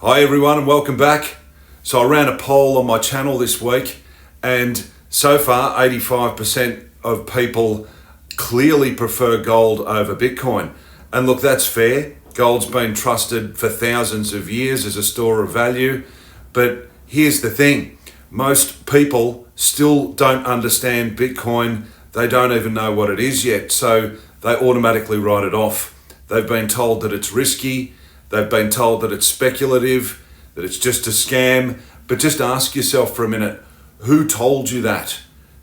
Hi everyone and welcome back. So I ran a poll on my channel this week and so far 85% of people clearly prefer gold over Bitcoin. And look, that's fair. Gold's been trusted for thousands of years as a store of value. But here's the thing. Most people still don't understand Bitcoin. They don't even know what it is yet. So they automatically write it off. They've been told that it's risky. They've been told that it's speculative, that it's just a scam. But just ask yourself for a minute, who told you that?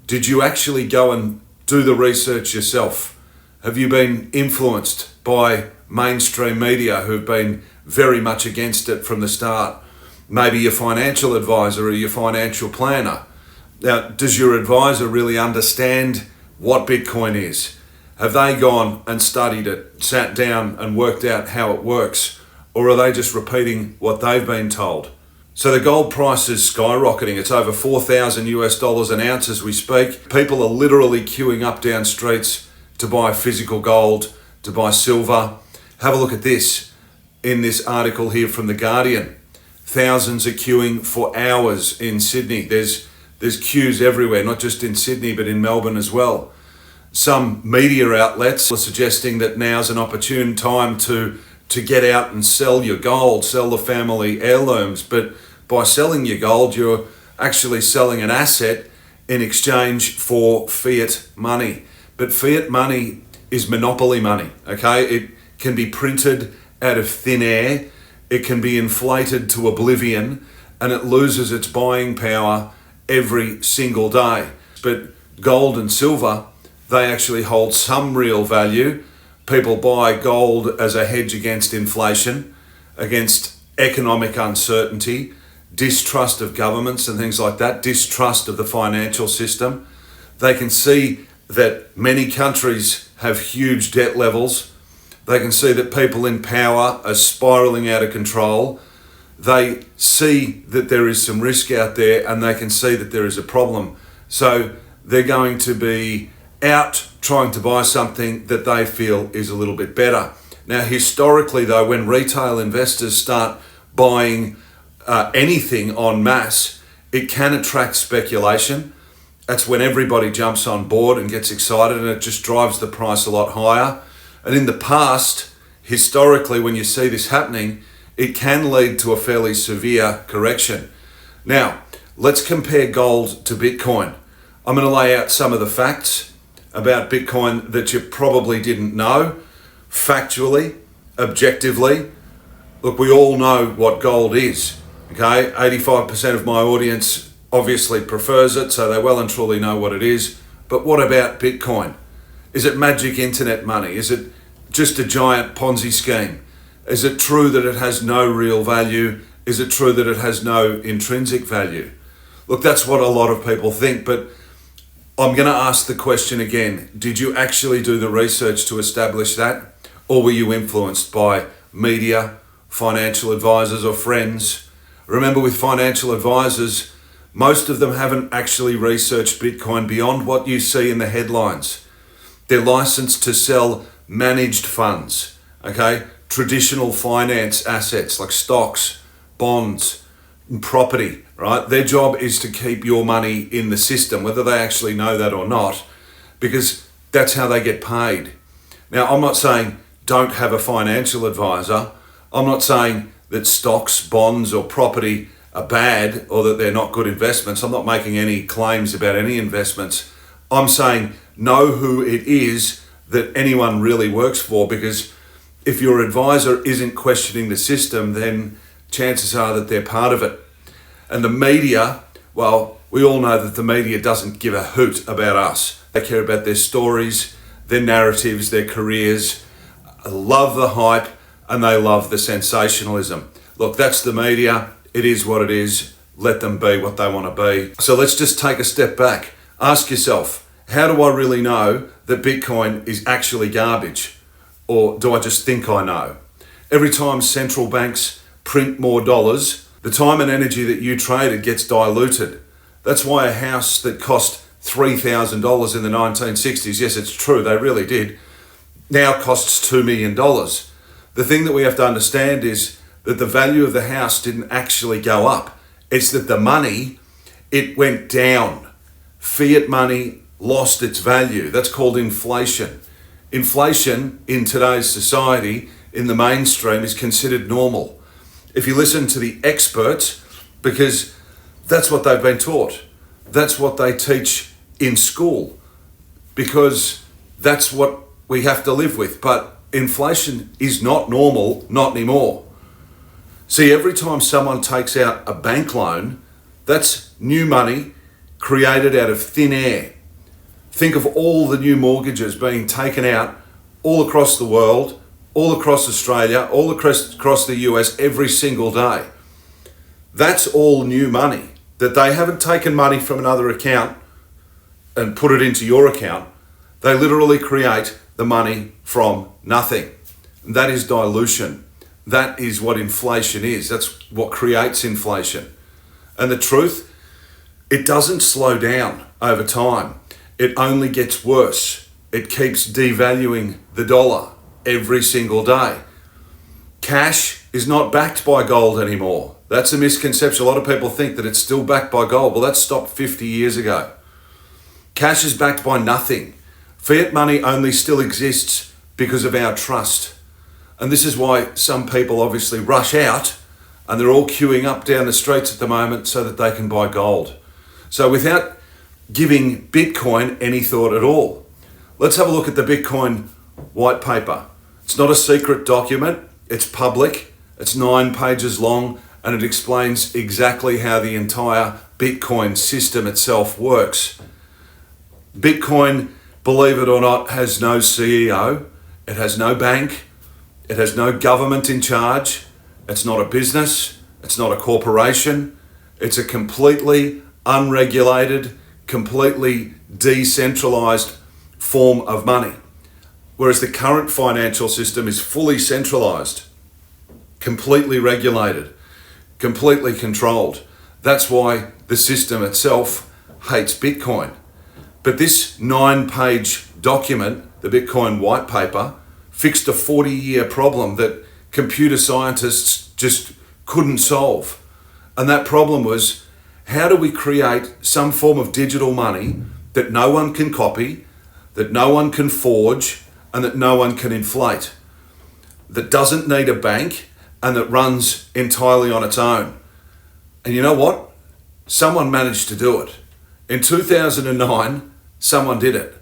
Did you actually go and do the research yourself? Have you been influenced by mainstream media who've been very much against it from the start? Maybe your financial advisor or your financial planner. Now, does your advisor really understand what Bitcoin is? Have they gone and studied it, sat down and worked out how it works? Or are they just repeating what they've been told? So the gold price is skyrocketing. It's over $4,000 an ounce as we speak. People are literally queuing up down streets to buy physical gold, to buy silver. Have a look at this in this article here from The Guardian. Thousands are queuing for hours in Sydney. There's queues everywhere, not just in Sydney, but in Melbourne as well. Some media outlets are suggesting that now's an opportune time to get out and sell your gold, sell the family heirlooms. But by selling your gold, you're actually selling an asset in exchange for fiat money. But fiat money is monopoly money, okay? It can be printed out of thin air, it can be inflated to oblivion, and it loses its buying power every single day. But gold and silver, they actually hold some real value. People buy gold as a hedge against inflation, against economic uncertainty, distrust of governments and things like that, distrust of the financial system. They can see that many countries have huge debt levels. They can see that people in power are spiraling out of control. They see that there is some risk out there and they can see that there is a problem. So they're going to be out trying to buy something that they feel is a little bit better. Now, historically though, when retail investors start buying anything en masse, it can attract speculation. That's when everybody jumps on board and gets excited and it just drives the price a lot higher. And in the past, historically, when you see this happening, it can lead to a fairly severe correction. Now, let's compare gold to Bitcoin. I'm going to lay out some of the facts about Bitcoin that you probably didn't know, factually, objectively. Look, we all know what gold is, okay? 85% of my audience obviously prefers it, so they well and truly know what it is. But what about Bitcoin? Is it magic internet money? Is it just a giant Ponzi scheme? Is it true that it has no real value? Is it true that it has no intrinsic value? Look, that's what a lot of people think, but I'm going to ask the question again. Did you actually do the research to establish that? Or were you influenced by media, financial advisors or friends? Remember, with financial advisors, most of them haven't actually researched Bitcoin beyond what you see in the headlines. They're licensed to sell managed funds, okay? Traditional finance assets like stocks, bonds, and property, right? Their job is to keep your money in the system, whether they actually know that or not, because that's how they get paid. Now, I'm not saying don't have a financial advisor. I'm not saying that stocks, bonds, or property are bad or that they're not good investments. I'm not making any claims about any investments. I'm saying know who it is that anyone really works for, because if your advisor isn't questioning the system, then chances are that they're part of it. And the media, well, we all know that the media doesn't give a hoot about us. They care about their stories, their narratives, their careers, love the hype, and they love the sensationalism. Look, that's the media. It is what it is. Let them be what they want to be. So let's just take a step back. Ask yourself, how do I really know that Bitcoin is actually garbage? Or do I just think I know? Every time central banks print more dollars, the time and energy that you traded gets diluted. That's why a house that cost $3,000 in the 1960s, yes, it's true, they really did, now costs $2 million. The thing that we have to understand is that the value of the house didn't actually go up. It's that the money, it went down. Fiat money lost its value. That's called inflation. Inflation in today's society, in the mainstream, is considered normal. If you listen to the experts, because that's what they've been taught. That's what they teach in school, because that's what we have to live with. But inflation is not normal, not anymore. See, every time someone takes out a bank loan, that's new money created out of thin air. Think of all the new mortgages being taken out all across the world, all across Australia, all across the US every single day. That's all new money, that they haven't taken money from another account and put it into your account. They literally create the money from nothing. That is dilution. That is what inflation is. That's what creates inflation. And the truth, it doesn't slow down over time. It only gets worse. It keeps devaluing the dollar every single day. Cash is not backed by gold anymore. That's a misconception. A lot of people think that it's still backed by gold. Well, that stopped 50 years ago. Cash is backed by nothing. Fiat money only still exists because of our trust. And this is why some people obviously rush out and they're all queuing up down the streets at the moment so that they can buy gold. So without giving Bitcoin any thought at all, let's have a look at the Bitcoin white paper. It's not a secret document. It's public. It's 9 pages long, and it explains exactly how the entire Bitcoin system itself works. Bitcoin, believe it or not, has no CEO. It has no bank. It has no government in charge. It's not a business. It's not a corporation. It's a completely unregulated, completely decentralized form of money. Whereas the current financial system is fully centralized, completely regulated, completely controlled. That's why the system itself hates Bitcoin. But this 9-page document, the Bitcoin white paper, fixed a 40-year problem that computer scientists just couldn't solve. And that problem was, how do we create some form of digital money that no one can copy, that no one can forge, and that no one can inflate, that doesn't need a bank, and that runs entirely on its own? And you know what? Someone managed to do it. In 2009, someone did it.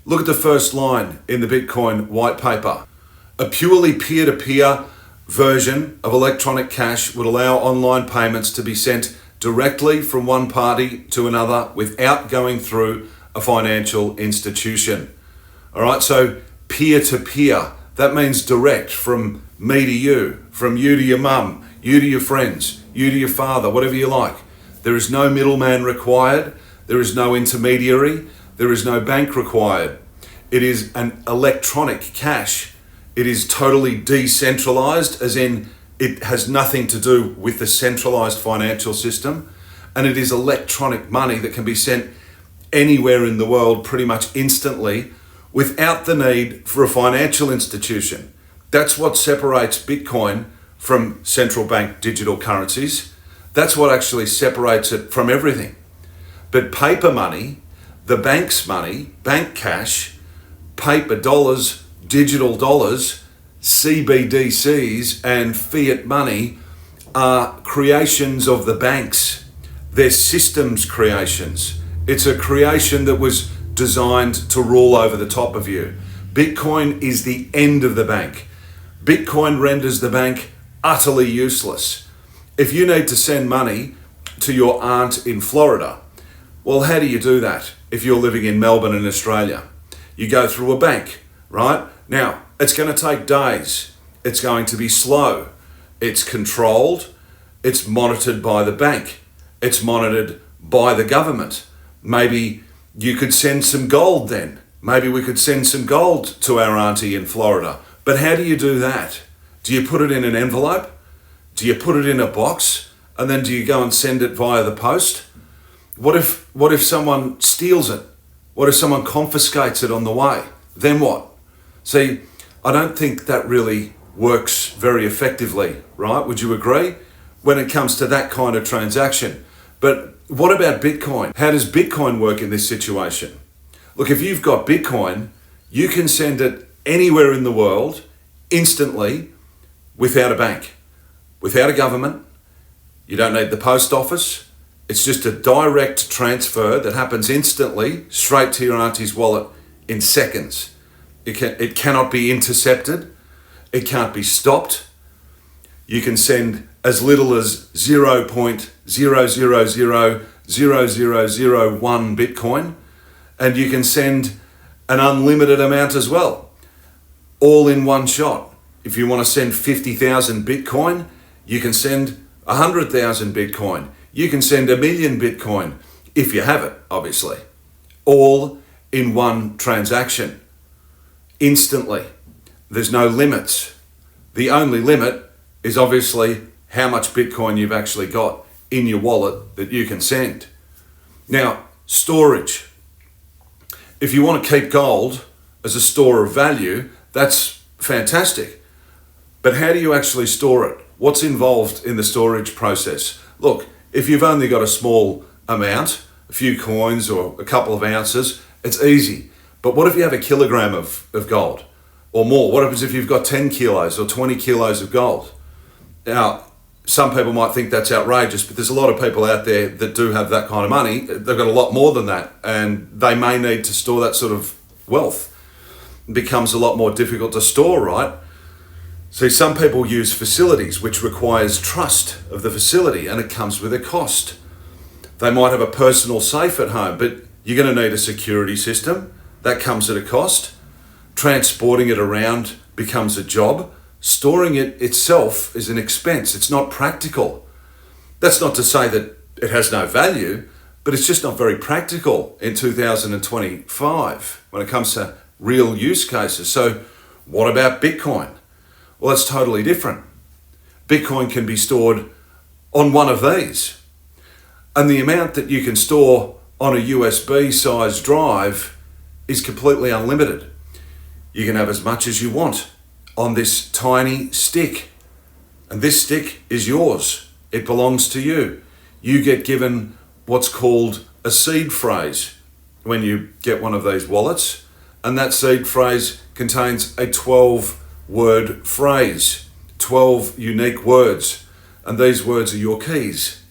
Look at the first line in the Bitcoin white paper. A purely peer-to-peer version of electronic cash would allow online payments to be sent directly from one party to another without going through a financial institution. All right, so peer-to-peer, that means direct, from me to you, from you to your mum, you to your friends, you to your father, whatever you like. There is no middleman required. There is no intermediary. There is no bank required. It is an electronic cash. It is totally decentralized, as in it has nothing to do with the centralized financial system. And it is electronic money that can be sent anywhere in the world pretty much instantly without the need for a financial institution. That's what separates Bitcoin from central bank digital currencies. That's what actually separates it from everything. But paper money, the bank's money, bank cash, paper dollars, digital dollars, CBDCs, and fiat money are creations of the banks. They're systems creations. It's a creation that was designed to rule over the top of you. Bitcoin is the end of the bank. Bitcoin renders the bank utterly useless. If you need to send money to your aunt in Florida, well, how do you do that if you're living in Melbourne in Australia? You go through a bank, right? Now, it's going to take days. It's going to be slow. It's controlled. It's monitored by the bank. It's monitored by the government. Maybe you could send some gold then. Maybe we could send some gold to our auntie in Florida. But how do you do that? Do you put it in an envelope? Do you put it in a box? And then do you go and send it via the post? What if someone steals it? What if someone confiscates it on the way? Then what? See, I don't think that really works very effectively, right? Would you agree? When it comes to that kind of transaction. But what about Bitcoin? How does Bitcoin work in this situation? Look, if you've got Bitcoin, you can send it anywhere in the world instantly without a bank, without a government. You don't need the post office. It's just a direct transfer that happens instantly straight to your auntie's wallet in seconds. It cannot be intercepted. It can't be stopped. You can send as little as 0.0000001 Bitcoin, and you can send an unlimited amount as well, all in one shot. If you want to send 50,000 Bitcoin, you can send 100,000 Bitcoin. You can send 1,000,000 Bitcoin, if you have it, obviously, all in one transaction, instantly. There's no limits. The only limit is obviously how much Bitcoin you've actually got in your wallet that you can send. Now, storage. If you want to keep gold as a store of value, that's fantastic. But how do you actually store it? What's involved in the storage process? Look, if you've only got a small amount, a few coins or a couple of ounces, it's easy. But what if you have a kilogram of gold or more? What happens if you've got 10 kilos or 20 kilos of gold? Now, some people might think that's outrageous, but there's a lot of people out there that do have that kind of money. They've got a lot more than that, and they may need to store that sort of wealth. It becomes a lot more difficult to store, right? See, some people use facilities, which requires trust of the facility, and it comes with a cost. They might have a personal safe at home, but you're going to need a security system. That comes at a cost. Transporting it around becomes a job. Storing it itself is an expense. It's not practical. That's not to say that it has no value, but it's just not very practical in 2025 when it comes to real use cases. So what about Bitcoin? Well, it's totally different. Bitcoin can be stored on one of these. And the amount that you can store on a USB sized drive is completely unlimited. You can have as much as you want on this tiny stick. And this stick is yours. It belongs to you. You get given what's called a seed phrase when you get one of these wallets. And that seed phrase contains a 12-word phrase, 12 unique words. And these words are your keys.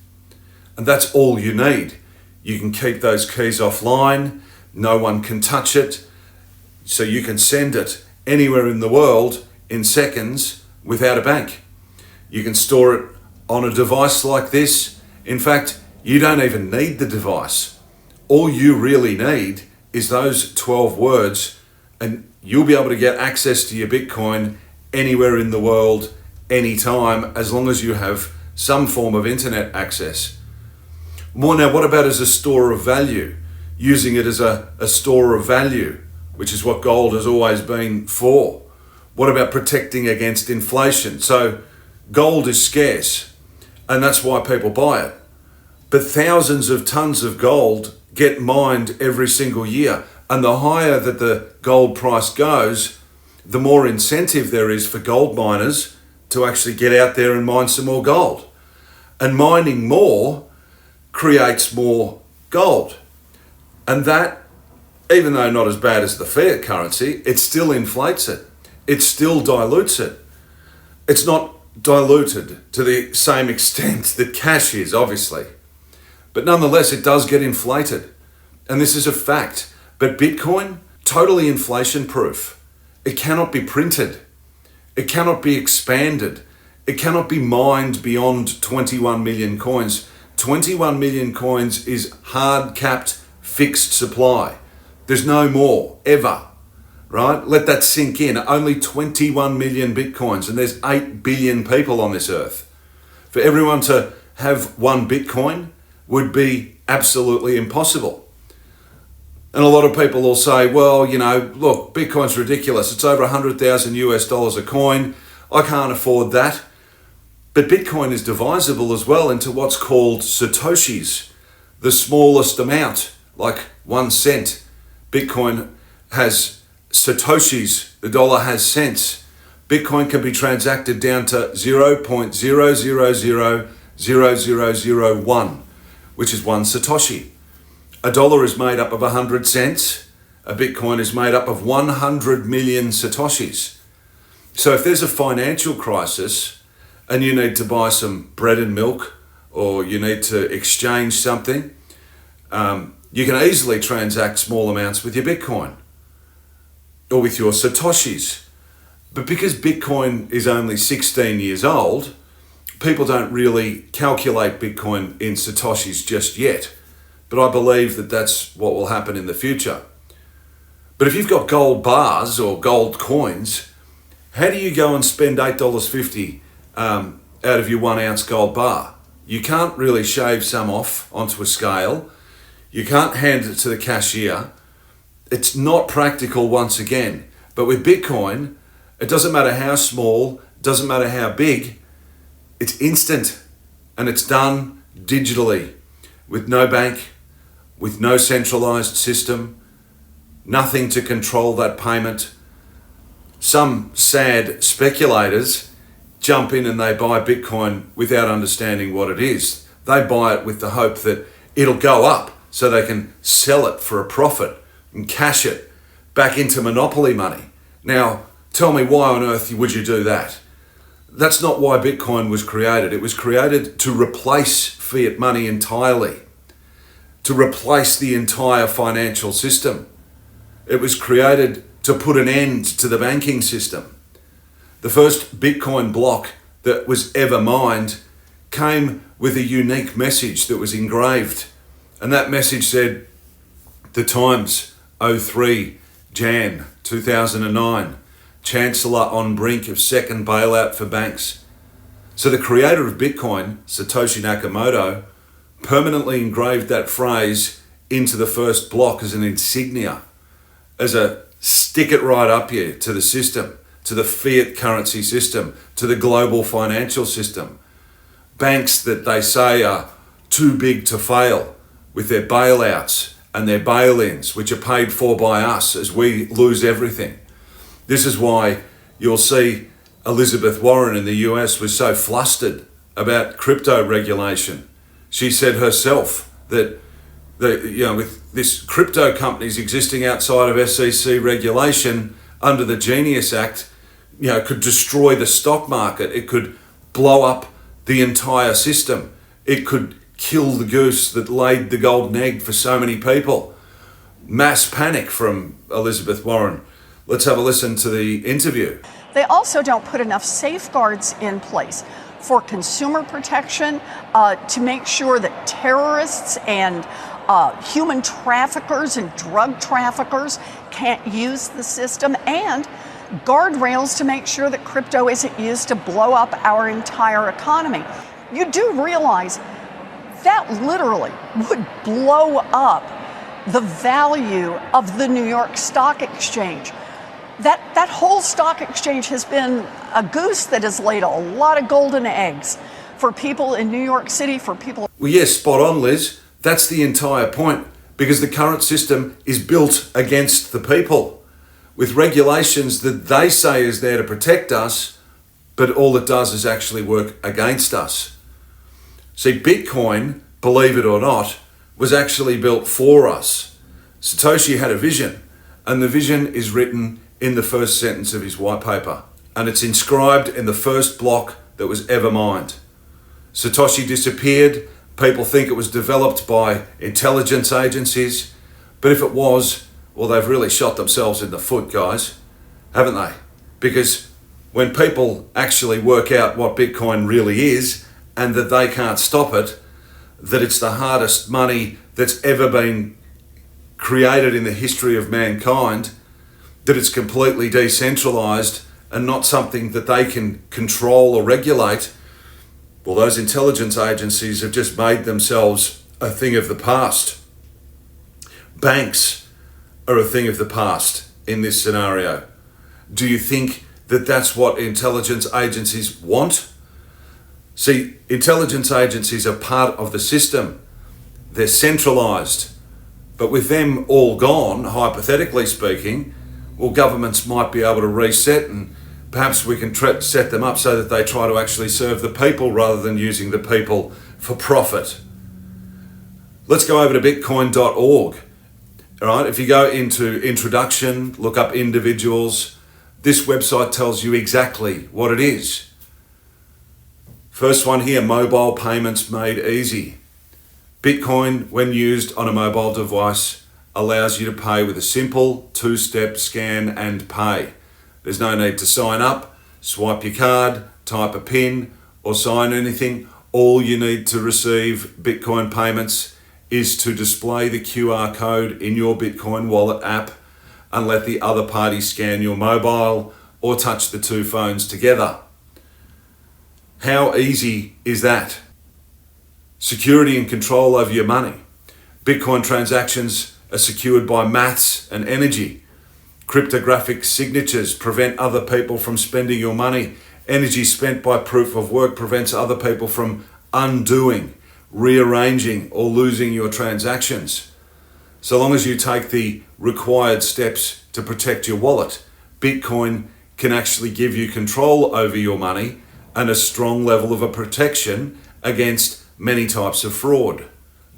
And that's all you need. You can keep those keys offline. No one can touch it. So you can send it anywhere in the world in seconds without a bank. You can store it on a device like this. In fact, you don't even need the device. All you really need is those 12 words, and you'll be able to get access to your Bitcoin anywhere in the world, anytime, as long as you have some form of internet access. More now, what about as a store of value? Using it as a store of value, which is what gold has always been for. What about protecting against inflation? So gold is scarce, and that's why people buy it. But thousands of tons of gold get mined every single year. And the higher that the gold price goes, the more incentive there is for gold miners to actually get out there and mine some more gold. And mining more creates more gold. And that, even though not as bad as the fiat currency, it still inflates it. It still dilutes it. It's not diluted to the same extent that cash is, obviously. But nonetheless, it does get inflated. And this is a fact. But Bitcoin, totally inflation proof. It cannot be printed. It cannot be expanded. It cannot be mined beyond 21 million coins. 21 million coins is hard capped, fixed supply. There's no more, ever. Right? Let that sink in. Only 21 million Bitcoins, and there's 8 billion people on this earth. For everyone to have one Bitcoin would be absolutely impossible. And a lot of people will say, well, look, Bitcoin's ridiculous. It's over 100,000 US dollars a coin. I can't afford that. But Bitcoin is divisible as well into what's called Satoshis, the smallest amount, like 1 cent. Bitcoin has Satoshis, the dollar has cents. Bitcoin can be transacted down to 0.0000001, which is one Satoshi. A dollar is made up of 100 cents. A Bitcoin is made up of 100 million Satoshis. So if there's a financial crisis and you need to buy some bread and milk, or you need to exchange something, you can easily transact small amounts with your Bitcoin or with your Satoshis. But because Bitcoin is only 16 years old, people don't really calculate Bitcoin in Satoshis just yet. But I believe that that's what will happen in the future. But if you've got gold bars or gold coins, how do you go and spend $8.50 out of your 1 ounce gold bar? You can't really shave some off onto a scale. You can't hand it to the cashier. It's not practical once again. But with Bitcoin, it doesn't matter how small, it doesn't matter how big, it's instant and it's done digitally with no bank, with no centralized system, nothing to control that payment. Some sad speculators jump in and they buy Bitcoin without understanding what it is. They buy it with the hope that it'll go up so they can sell it for a profit and cash it back into monopoly money. Now, tell me, why on earth would you do that? That's not why Bitcoin was created. It was created to replace fiat money entirely, to replace the entire financial system. It was created to put an end to the banking system. The first Bitcoin block that was ever mined came with a unique message that was engraved. And that message said, "The Times, 03 Jan 2009, Chancellor on brink of second bailout for banks." So the creator of Bitcoin, Satoshi Nakamoto, permanently engraved that phrase into the first block as an insignia, as a stick it right up here to the system, to the fiat currency system, to the global financial system. Banks that they say are too big to fail with their bailouts and their bail-ins, which are paid for by us as we lose everything. This is why you'll see Elizabeth Warren in the US was so flustered about crypto regulation. She said herself that with this crypto companies existing outside of SEC regulation under the Genius Act, could destroy the stock market. It could blow up the entire system. It could kill the goose that laid the golden egg for so many people. Mass panic from Elizabeth Warren. Let's have a listen to the interview. They also don't put enough safeguards in place for consumer protection, to make sure that terrorists and human traffickers and drug traffickers can't use the system, and guardrails to make sure that crypto isn't used to blow up our entire economy. You do realize that literally would blow up the value of the New York Stock Exchange. That whole stock exchange has been a goose that has laid a lot of golden eggs for people in New York City, for people. Well, yes, spot on, Liz. That's the entire point, because the current system is built against the people with regulations that they say is there to protect us, but all it does is actually work against us. See, Bitcoin, believe it or not, was actually built for us. Satoshi had a vision, and the vision is written in the first sentence of his white paper, and it's inscribed in the first block that was ever mined. Satoshi disappeared. People think it was developed by intelligence agencies, but if it was, well, they've really shot themselves in the foot, guys, haven't they? Because when people actually work out what Bitcoin really is and that they can't stop it, that it's the hardest money that's ever been created in the history of mankind, that it's completely decentralized and not something that they can control or regulate, well, those intelligence agencies have just made themselves a thing of the past. Banks are a thing of the past in this scenario. Do you think that that's what intelligence agencies want? See, intelligence agencies are part of the system. They're centralized. But with them all gone, hypothetically speaking, well, governments might be able to reset and perhaps we can set them up so that they try to actually serve the people rather than using the people for profit. Let's go over to bitcoin.org. All right, if you go into introduction, look up individuals, this website tells you exactly what it is. First one here, mobile payments made easy. Bitcoin, when used on a mobile device, allows you to pay with a simple two-step scan and pay. There's no need to sign up, swipe your card, type a PIN, or sign anything. All you need to receive Bitcoin payments is to display the QR code in your Bitcoin wallet app and let the other party scan your mobile or touch the two phones together. How easy is that? Security and control over your money. Bitcoin transactions are secured by maths and energy. Cryptographic signatures prevent other people from spending your money. Energy spent by proof of work prevents other people from undoing, rearranging, or losing your transactions. So long as you take the required steps to protect your wallet, Bitcoin can actually give you control over your money and a strong level of a protection against many types of fraud.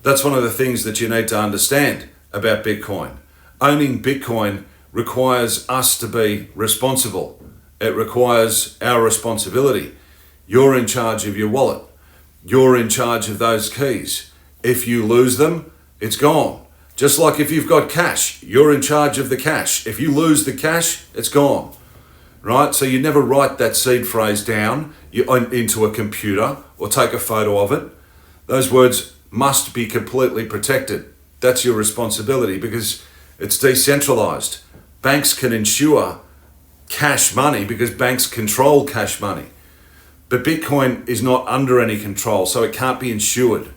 That's one of the things that you need to understand about Bitcoin. Owning Bitcoin requires us to be responsible. It requires our responsibility. You're in charge of your wallet. You're in charge of those keys. If you lose them, it's gone. Just like if you've got cash, you're in charge of the cash. If you lose the cash, it's gone. Right? So you never write that seed phrase down into a computer or take a photo of it. Those words must be completely protected. That's your responsibility because it's decentralized. Banks can insure cash money because banks control cash money. But Bitcoin is not under any control, so it can't be insured.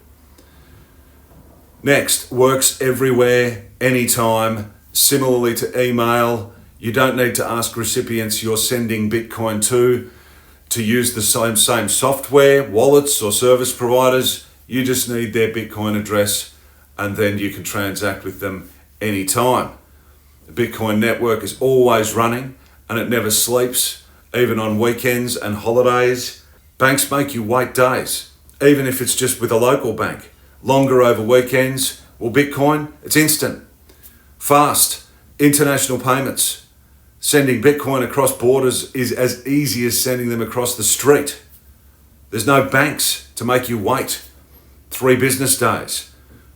Next, works everywhere, anytime. Similarly to email, you don't need to ask recipients you're sending Bitcoin to use the same software, wallets or service providers. You just need their Bitcoin address and then you can transact with them anytime. The Bitcoin network is always running and it never sleeps, even on weekends and holidays. Banks make you wait days, even if it's just with a local bank. Longer over weekends. Well, Bitcoin, it's instant. Fast. International payments. Sending Bitcoin across borders is as easy as sending them across the street. There's no banks to make you wait. 3 business days.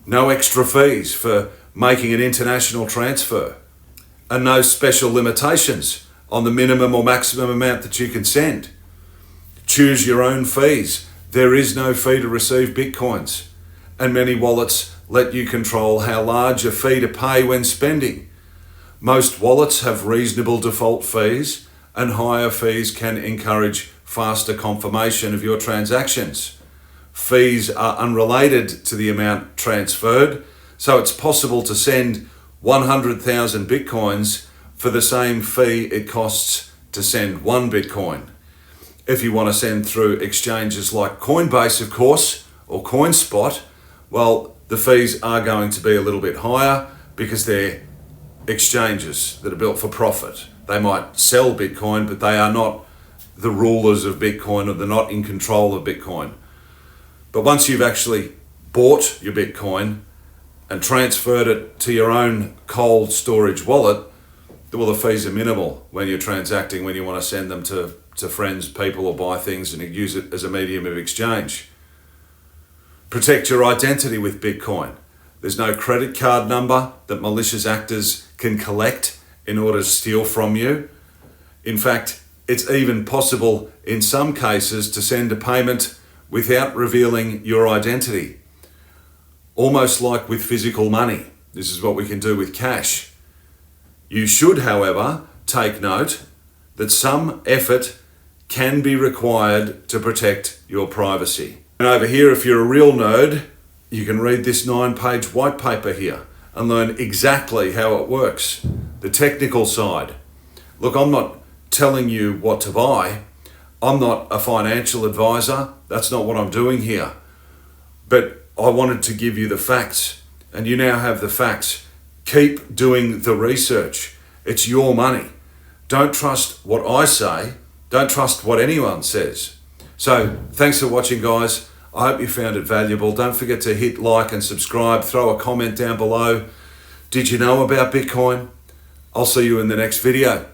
No extra fees for making an international transfer. And no special limitations on the minimum or maximum amount that you can send. Choose your own fees. There is no fee to receive Bitcoins. And many wallets let you control how large a fee to pay when spending. Most wallets have reasonable default fees, and higher fees can encourage faster confirmation of your transactions. Fees are unrelated to the amount transferred, so it's possible to send 100,000 Bitcoins for the same fee it costs to send 1 Bitcoin. If you want to send through exchanges like Coinbase, of course, or CoinSpot, well, the fees are going to be a little bit higher because they're exchanges that are built for profit. They might sell Bitcoin, but they are not the rulers of Bitcoin, or they're not in control of Bitcoin. But once you've actually bought your Bitcoin and transferred it to your own cold storage wallet, well, the fees are minimal when you're transacting, when you want to send them to friends, people, or buy things and use it as a medium of exchange. Protect your identity with Bitcoin. There's no credit card number that malicious actors can collect in order to steal from you. In fact, it's even possible in some cases to send a payment without revealing your identity. Almost like with physical money. This is what we can do with cash. You should, however, take note that some effort can be required to protect your privacy. And over here, if you're a real nerd, you can read this 9-page white paper here and learn exactly how it works. The technical side. Look, I'm not telling you what to buy. I'm not a financial advisor. That's not what I'm doing here. But I wanted to give you the facts, and you now have the facts. Keep doing the research. It's your money. Don't trust what I say. Don't trust what anyone says. So thanks for watching, guys. I hope you found it valuable. Don't forget to hit like and subscribe. Throw a comment down below. Did you know about Bitcoin? I'll see you in the next video.